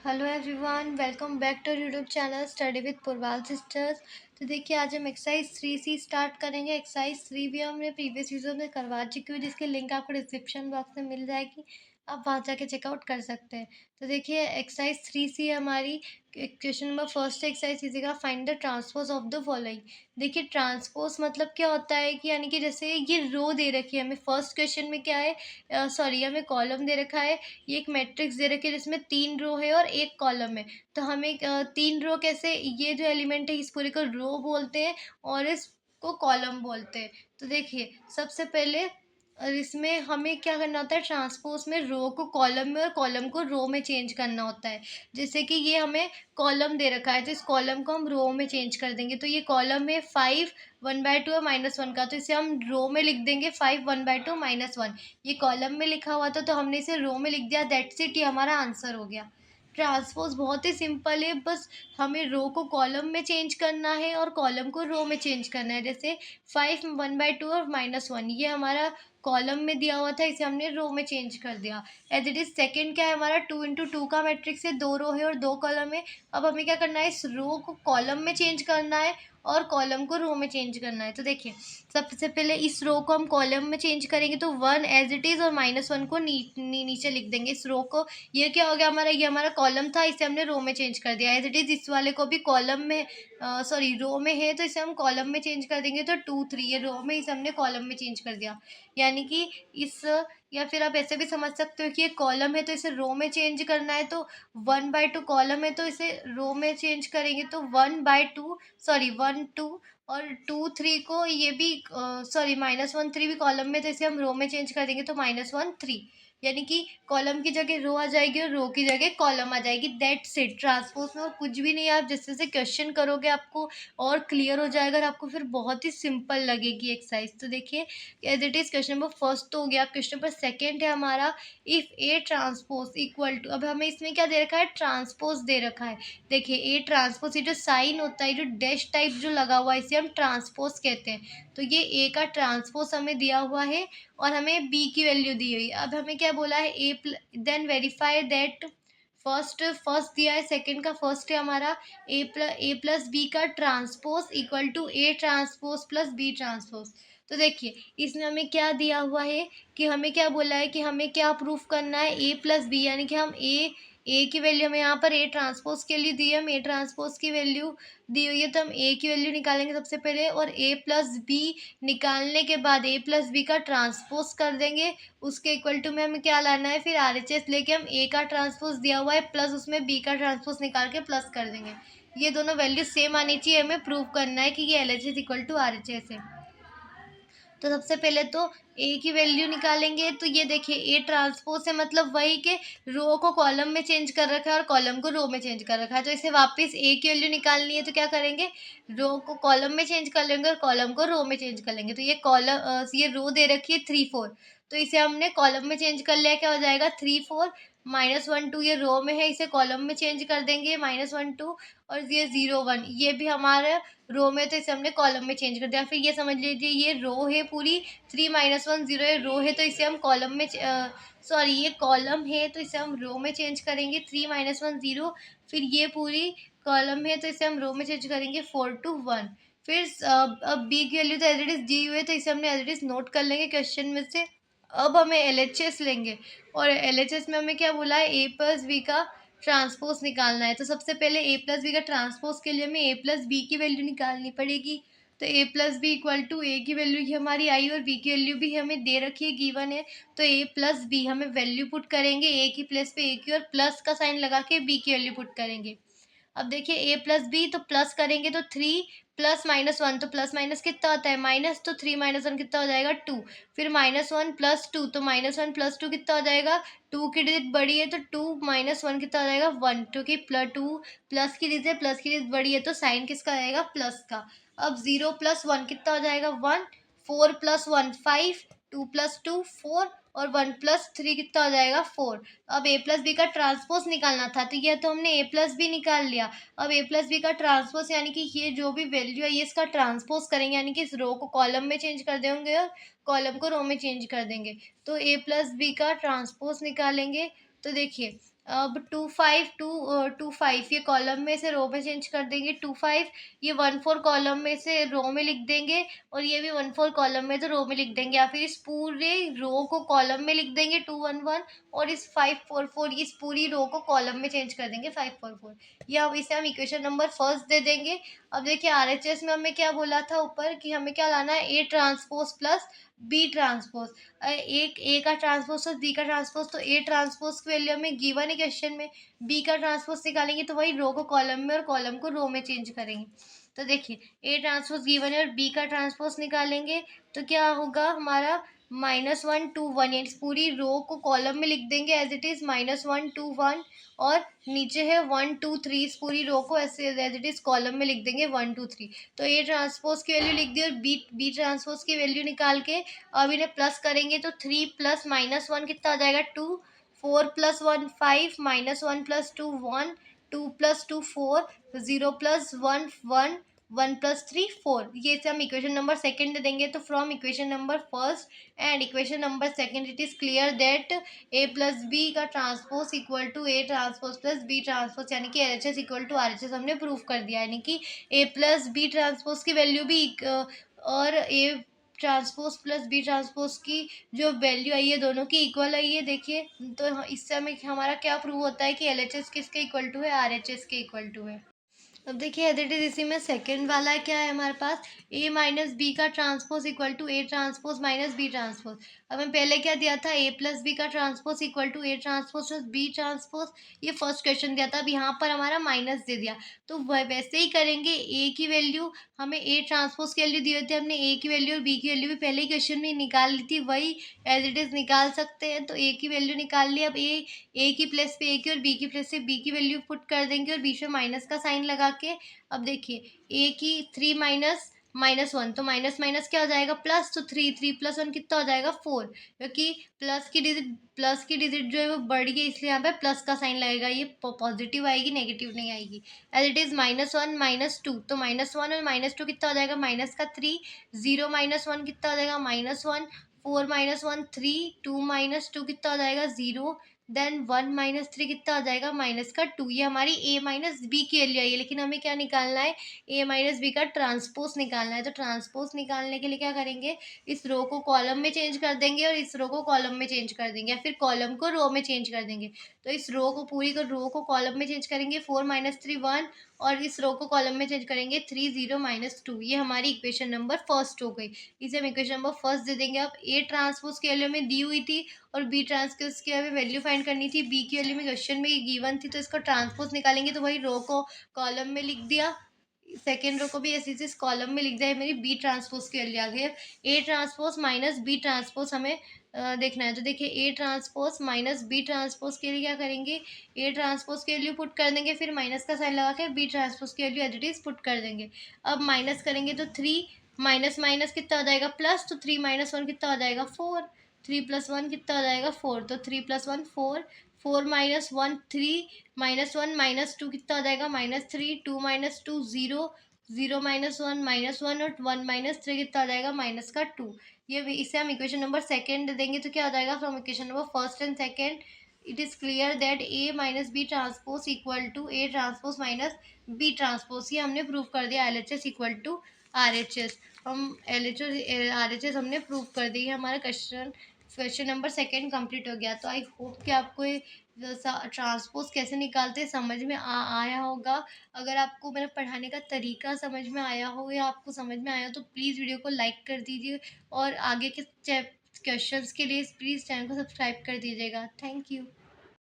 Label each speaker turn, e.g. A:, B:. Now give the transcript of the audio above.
A: Hello everyone, welcome back to YouTube channel study with Purwal sisters. तो देखिए, आज हम एक्सरसाइज 3C स्टार्ट करेंगे। एक्सरसाइज 3 भी हमने प्रीवियस वीडियो में करवा चुकी हूँ, जिसकी लिंक आपको डिस्क्रिप्शन बॉक्स में मिल जाएगी। आप वहाँ जाके चेकआउट कर सकते हैं। तो देखिए, एक्सरसाइज 3C हमारी क्वेश्चन नंबर फर्स्ट एक्सरसाइज इसी का, find the transpose of the following. देखिए, ट्रांसपोज मतलब क्या होता है कि यानी कि जैसे ये रो दे रखी है हमें, फर्स्ट क्वेश्चन में क्या है, सॉरी हमें कॉलम दे रखा है। ये एक मैट्रिक्स दे रखी है जिसमें 3 रो है और 1 कॉलम है। तो हमें 3 रो कैसे, ये जो एलिमेंट है इस पूरे को रो बोलते हैं और इसको कॉलम बोलते हैं। तो देखिए, सबसे पहले इसमें हमें क्या करना होता है, ट्रांसपोज में रो को कॉलम में और कॉलम को रो में चेंज करना होता है। जैसे कि ये हमें कॉलम दे रखा है, तो इस कॉलम को हम रो में चेंज कर देंगे। तो ये कॉलम है 5 1/2 और -1 का, तो इसे हम रो में लिख देंगे 5 1/2 -1। ये कॉलम में लिखा हुआ था तो हमने इसे रो में लिख दिया, दैट्स इट, ये हमारा आंसर हो गया। ट्रांसपोज बहुत ही सिंपल है, बस हमें रो को कॉलम में चेंज करना है और कॉलम को रो में चेंज करना है। जैसे 5 1/2 और -1, ये हमारा कॉलम में दिया हुआ था, इसे हमने रो में चेंज कर दिया। एज इट इज सेकेंड क्या है हमारा, 2 × 2 का मैट्रिक्स है, 2 रो है और 2 कॉलम है। अब हमें क्या करना है, इस रो को कॉलम में चेंज करना है और कॉलम को रो में चेंज करना है। तो देखिए, सबसे पहले इस रो को हम कॉलम में चेंज करेंगे, तो 1 एज इट इज़ और -1 को नीचे लिख देंगे इस रो को। ये क्या हो गया हमारा, ये हमारा कॉलम था, इसे हमने रो में चेंज कर दिया। एज इट इज़ इस वाले को भी कॉलम में, सॉरी रो में है तो इसे हम कॉलम में चेंज कर देंगे। तो 2 3, ये रो में, इसे हमने कॉलम में चेंज कर दिया। यानी कि इस, या फिर आप ऐसे भी समझ सकते हो कि ये कॉलम है तो इसे रो में चेंज करना है, तो 1/2 कॉलम है तो इसे रो में चेंज करेंगे, तो 1/2, सॉरी 1 2, और 2 3 को ये भी, सॉरी -1 3 भी कॉलम में, तो इसे हम रो में चेंज कर देंगे, तो -1 3। यानी कि कॉलम की जगह रो आ जाएगी और रो की जगह कॉलम आ जाएगी। दैट्स इट, ट्रांसपोज में और कुछ भी नहीं है। आप जैसे जैसे क्वेश्चन करोगे आपको और क्लियर हो जाएगा और आपको फिर बहुत ही सिंपल लगेगी एक्सरसाइज। तो देखिए, as it is question number first तो हो गया। क्वेश्चन नंबर सेकेंड है हमारा, if A transpose equal to, अब हमें इसमें क्या दे रखा है, ट्रांसपोज दे रखा है। देखिए, ए ट्रांसपोज, ये जो साइन होता है, जो डैश टाइप जो लगा हुआ है, इसे हम ट्रांसपोज कहते हैं। तो ये ए का ट्रांसपोज हमें दिया हुआ है और हमें बी की वैल्यू दी हुई है। अब हमें क्या बोला है, then verify that, first first दिया है, सेकंड का फर्स्ट है हमारा, ए प्लस बी का transpose equal to A transpose plus B transpose. तो देखिए, इसमें हमें क्या दिया हुआ है कि हमें क्या बोला है कि हमें क्या प्रूफ करना है, ए प्लस बी, यानी कि हम ए की वैल्यू हमें यहाँ पर ए ट्रांसपोज के लिए दी है, हम ए ट्रांसपोज की वैल्यू दी हुई है, तो हम ए की वैल्यू निकालेंगे सबसे पहले, और ए प्लस बी निकालने के बाद ए प्लस बी का ट्रांसपोज कर देंगे। उसके इक्वल टू में हमें क्या लाना है, फिर आरएचएस लेके हम ए का ट्रांसपोज दिया हुआ है प्लस उसमें बी का ट्रांसपोज निकाल के प्लस कर देंगे। ये दोनों वैल्यू सेम आनी चाहिए, हमें प्रूव करना है कि ये एलएचएस इक्वल टू आरएचएस है। तो सबसे पहले तो ए की वैल्यू निकालेंगे। तो ये देखिए, ए ट्रांसपोज से मतलब वही के रो को कॉलम में चेंज कर रखा है और कॉलम को रो में चेंज कर रखा है। तो इसे वापस ए की वैल्यू निकालनी है, तो क्या करेंगे, रो को कॉलम में चेंज कर लेंगे और कॉलम को रो में चेंज कर लेंगे। तो ये कॉलम, ये रो दे रखी है 3 4, तो इसे हमने कॉलम में चेंज कर लिया, क्या हो जाएगा 3 4 -1 2, ये रो में है, इसे कॉलम में चेंज कर देंगे -1 2, और ये 0 1, ये भी हमारा रो में, तो इसे हमने कॉलम में चेंज कर दिया। फिर ये समझ लीजिए, ये रो है पूरी, 3 -1 0, ये रो है तो इसे हम कॉलम में, सॉरी ये कॉलम है तो इसे हम रो में चेंज करेंगे, 3 -1 0। फिर ये पूरी कॉलम है तो इसे हम रो में चेंज करेंगे, 4 2 1। फिर अब बी की वैल्यू तो एज इट इज दी हुई है, तो इसे हमने एज इट इज नोट कर लेंगे क्वेश्चन में से। अब हमें एलएचएस लेंगे, और एलएचएस में हमें क्या बोला है, ए प्लस बी का ट्रांसपोज निकालना है। तो सबसे पहले ए प्लस बी का ट्रांसपोज के लिए हमें ए प्लस बी की वैल्यू निकालनी पड़ेगी। तो ए प्लस बी इक्वल टू, ए की वैल्यू ही हमारी आई और बी की वैल्यू भी हमें दे रखी है, गिवन है। तो ए प्लस बी हमें वैल्यू पुट करेंगे, ए की प्लस पे ए की, और प्लस का साइन लगा के बी की वैल्यू पुट करेंगे। अब देखिए, ए प्लस बी, तो प्लस करेंगे तो 3 प्लस -1, तो प्लस माइनस कितना होता है माइनस, तो 3 -1 कितना हो जाएगा 2। फिर -1 प्लस 2, तो -1 प्लस 2 कितना हो जाएगा, 2 की डिजिट बड़ी है तो 2 -1 कितना हो जाएगा 1, क्योंकि टू प्लस की डिजिट, प्लस की डिजिट बड़ी है तो साइन किसका आएगा, प्लस का। अब 0 + 1 कितना हो जाएगा 1, 4 + 1 5, 2 + 2 4, और 1 + 3 कितना हो जाएगा 4। अब ए प्लस बी का ट्रांसपोज निकालना था, तो ये तो हमने ए प्लस बी निकाल लिया। अब ए प्लस बी का ट्रांसपोज, यानी कि ये जो भी वैल्यू है ये इसका ट्रांसपोज करेंगे, यानी कि इस रो को कॉलम में चेंज कर देंगे और कॉलम को रो में चेंज कर देंगे। तो ए प्लस बी का ट्रांसपोज निकालेंगे। तो देखिए, अब 2 5 ये कॉलम में से रो में चेंज कर देंगे। 2 5 ये 1 4 कॉलम में से रो में लिख देंगे, और ये भी 1 4 कॉलम में तो रो में लिख देंगे, या फिर इस पूरे रो को कॉलम में लिख देंगे 2 1 1, और इस 5 4 4 इस पूरी रो को कॉलम में चेंज कर देंगे 5 4 4। ये अब इसे हम इक्वेशन नंबर फर्स्ट दे देंगे। अब देखिए RHS में हमें क्या बोला था ऊपर कि हमें क्या लाना है, A transpose plus B transpose. एक ए का ट्रांसपोज प्लस बी का ट्रांसपोज, तो ए ट्रांसपोज की वैल्यू हमें गिवन है क्वेश्चन में। बी का ट्रांसपोज निकालेंगे तो वही रो को कॉलम में और कॉलम को रो में चेंज करेंगे। तो देखिए ए ट्रांसपोज गिवन है और बी का ट्रांसपोज निकालेंगे तो क्या होगा हमारा -1 2 1, यानी पूरी रो को कॉलम में लिख देंगे एज इट इज -1 2 1, और नीचे है 1 2 3, इस पूरी रो को ऐसे एज इट इज कॉलम में लिख देंगे 1 2 3। तो ए ट्रांसपोज की वैल्यू लिख दी और बी ट्रांसपोज की वैल्यू निकाल के अब इन्हें प्लस करेंगे तो 3 प्लस -1 कितना हो जाएगा 2, 4 plus 1 5, -1 plus 2 1, 2 plus 2 4, 0 plus 1 1, 1 plus 3 4। ये से हम इक्वेशन नंबर सेकंड दे देंगे। तो from equation number first and equation number second it is clear that A plus B का transpose equal to A transpose plus B transpose, यानी कि LHS equal to RHS हमने प्रूव कर दिया। यानी कि ए प्लस बी ट्रांसपोज की value भी और A transpose plus B transpose की जो वैल्यू आई है दोनों की इक्वल आई है। देखिए तो इससे हमें हमारा क्या प्रूव होता है कि LHS किसके इक्वल टू है, RHS के इक्वल टू है। अब देखिए एज इट इज इसी में सेकंड वाला क्या है हमारे पास, ए माइनस बी का transpose equal to A transpose minus B transpose. अब हमें पहले क्या दिया था, ए प्लस बी का transpose equal to A transpose plus B transpose, ये फर्स्ट क्वेश्चन दिया था। अब यहाँ पर हमारा माइनस दे दिया, तो वैसे ही करेंगे। ए की वैल्यू हमें ए ट्रांसपोज की वैल्यू दी होती है, हमने ए की वैल्यू और बी की वैल्यू भी पहले ही क्वेश्चन में निकाल ली थी, वही एज इट इज निकाल सकते हैं। तो ए की वैल्यू निकाल ली। अब ए की प्लेस पे ए की और बी की प्लेस पे बी की वैल्यू पुट कर देंगे और बीच में माइनस का साइन लगा के। अब देखिए ए की 3 माइनस -1, तो माइनस माइनस क्या हो जाएगा प्लस, तो 3 प्लस 1 कितना हो जाएगा 4, क्योंकि प्लस की डिजिट जो है वो बढ़ गई, इसलिए यहाँ पे प्लस का साइन लगेगा। ये पॉजिटिव आएगी, नेगेटिव नहीं आएगी। एज इट इज -1 -2, तो -1 और -2 कितना हो जाएगा माइनस का 3, 0 -1 कितना हो जाएगा -1, 4 -1 3, 2 -2 कितना हो जाएगा 0, देन 1 -3 कितना हो जाएगा -2। ये हमारी a माइनस बी की वैल्यू आई है, लेकिन हमें क्या निकालना है, a माइनस बी का ट्रांसपोज निकालना है। तो ट्रांसपोज निकालने के लिए क्या करेंगे, इस रो को कॉलम में चेंज कर देंगे और इस रो को कॉलम में चेंज कर देंगे, या फिर कॉलम को रो में चेंज कर देंगे। तो इस रो को पूरी को रो को कॉलम में चेंज करेंगे 4 -3 1, और इस रो को कॉलम में चेंज करेंगे 3 0 -2। ये हमारी इक्वेशन नंबर फर्स्ट हो गई। इसे हम इक्वेशन नंबर फर्स्ट दे देंगे। अब ए ट्रांसपोज की वैल्यू हमें दी हुई थी और बी ट्रांसपोज की हमें वैल्यू फाइंड करनी थी। बी की वैल्यू में क्वेश्चन में गिवन थी, तो इसको ट्रांसपोज निकालेंगे तो वही रो को कॉलम में लिख दिया, सेकेंड रो को भी ऐसे इस कॉलम में लिख दिया। मेरी बी ट्रांसपोज की वैल्यू आ गई। अब A transpose minus B transpose हमें देखना है। तो देखिए A transpose minus B transpose के लिए क्या करेंगे, ए ट्रांसपोज की वैल्यू पुट कर देंगे, फिर माइनस का साइन लगा के बी ट्रांसपोज की value as it is put कर देंगे। अब माइनस करेंगे तो 3 माइनस माइनस कितना हो जाएगा प्लस, तो 3 -1 कितना हो जाएगा 4, 3 + 1 कितना हो जाएगा 4, तो 3 + 1 4, 4 -1 3, -1 -2 कितना हो जाएगा -3, 2 -2 0, 0 -1 -1, और 1 -3 कितना हो जाएगा -2। ये इसे हम इक्वेशन नंबर सेकंड देंगे तो क्या हो जाएगा, from equation number first and second it is clear that A minus B transpose equal to A transpose minus B transpose. ये हमने प्रूव कर दिया LHS इक्वल टू RHS। हम LHS RHS हमने प्रूव कर दी। हमारा क्वेश्चन नंबर सेकंड कंप्लीट हो गया। तो आई होप कि आपको ये ट्रांसपोज कैसे निकालते हैं समझ में आया होगा। अगर आपको मेरा पढ़ाने का तरीका समझ में आया हो या आपको समझ में आया हो तो प्लीज़ वीडियो को लाइक कर दीजिए, और आगे के क्वेश्चंस के लिए प्लीज़ चैनल को सब्सक्राइब कर दीजिएगा। Thank you.